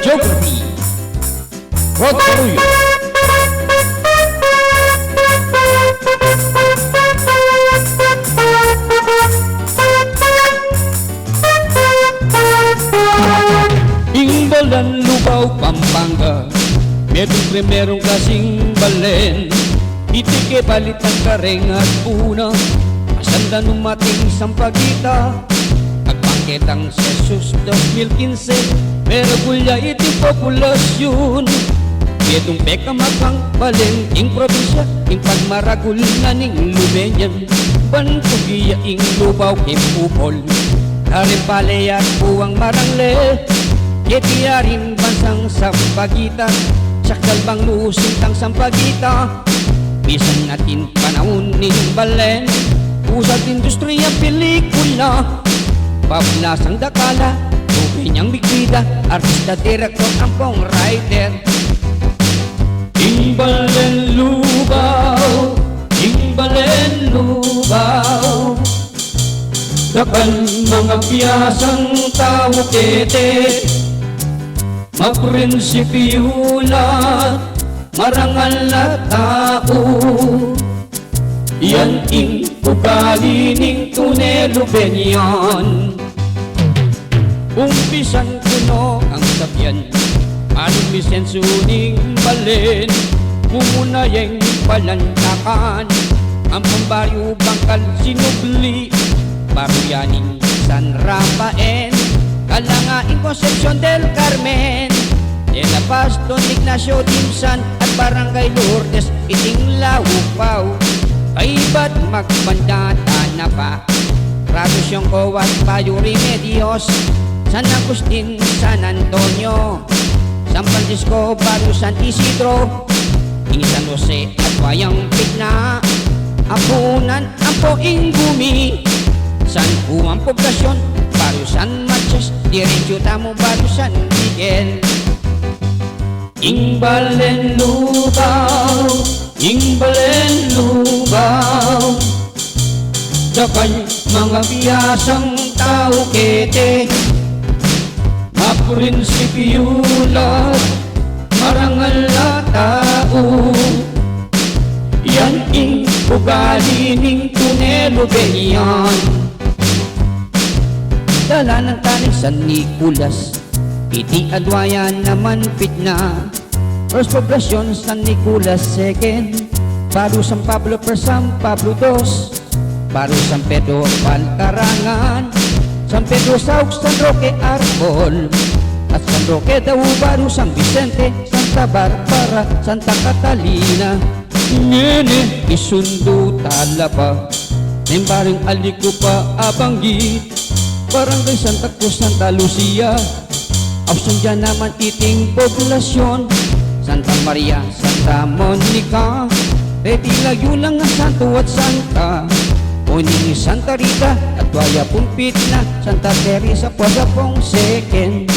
Geography. Rod Caruyo. Imbalan, Lubao, Pampanga, medong primerong klaseng balen. Itike balit ng kareng at una, masanda numating sampagita. Agpangketang sesus 2015, pero kulya iting populasyon. Medong peka matang balen, ing probinsya, ing pagmaragul na ning Lubenyan. Bantugiya ing Lubao, Kimpupol, Karipale at Buwang Marangle. Ketiyarin bansang sampagita, sakdal bang lusintang sampagita. Bisan natin panahon ning balen, pusat industriya pelikula. Pablasang dakala, tubig niyang bigwida, artista, direktor, ampong writer. Imbalen Lubao, Imbalen Lubao, dakal mga piyasang tao kete. Maprinsipiyula, marangal na tao, yan ing ugali ning tunelo benyan. Umpisan kuno ang sabyan, anong misenso ning balen. Mumunayeng palantakan, ang pambaryo bangkal sinubli, baruyaning San Rafael, Kalangain, Concepcion del Carmen, De La Paz, Don Ignacio, Dimsan at Barangay Lourdes, iting Laupaw. Kaiba't magbandata na pa, Radosyon Coas, Bayo Remedios, San Agustin, San Antonio, San Francisco, Barrio San Isidro, ing San Jose at Wayang Pigna, Apunan, Ampo, Ingumi, San Juan, Poblacion, Barrio San Marcos, Diretso Tamo, Barrio San Miguel. Imbalen Lubao, Imbalen Lubao, dakal mga piyasang tao kete. Maprinsipiyula, marangal na tao, yan ing ugali ning tunelo benyan. Dala ng tanig San Nicolas, iti adwayan naman pitna. First poblasyon San Nicolas II, Baru San Pablo per San Pablo II, Baru San Pedro Valcarangan, San Pedro Sauk, San Roque Arbol, at San Roque daw Baru San Vicente, Santa Barbara, Santa Catalina. Nene isundo talapa, nembaring aliko pa abanggit, Barangay Santa Cruz, Santa Lucia, opsyon dyan naman iting poblasyon, Santa Maria, Santa Monica, Petilayo lang ang Santo at Santa, Uning Santa Rita at Waya Pumpit na, Santa Teresa, Puadapong Second.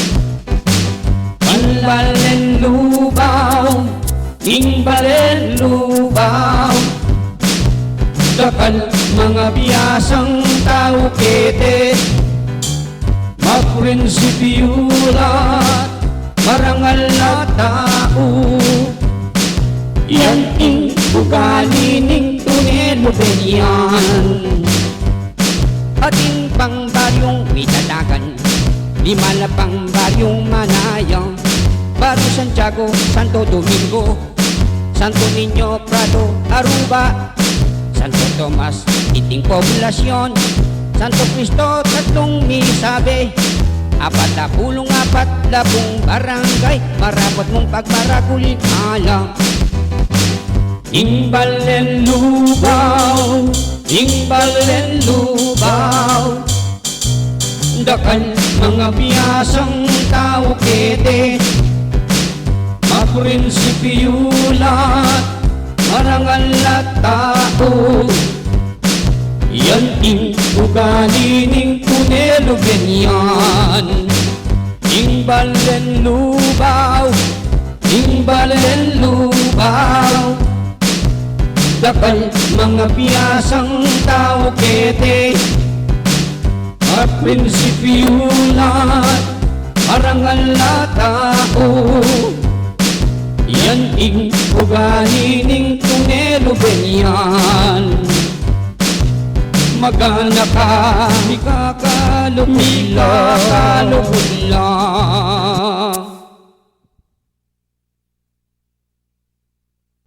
Imbalen Lubao, Imbalen Lubao, dakal mga biyasang tao kete. Maprinsipiyula, marangal na tao, yan ing ugali ning tunelo benyan. Ating pang baryong Mitadagan, lima na pang baryong Manayang, Barrio Santiago, Santo Domingo, Santo Niño, Prado, Aruba, Santo Tomas, iting poblasyon, Santo Cristo, tatlong Misabe, 44 barangay, marabot mong pagmarakulin alam. Imbalen Lubao, Imbalen Lubao, dakal mga biyasang tao kete. Maprinsipiyula, marangal na tao, yan ing ugali ning tunelo benyan. Imbalen Lubao, Imbalen Lubao, dakal mga biyasang tao kete. Maprinsipiyula, arangal na tao. Yan ing ugali ning tunelo benyan. Magana ka, mikakalupila,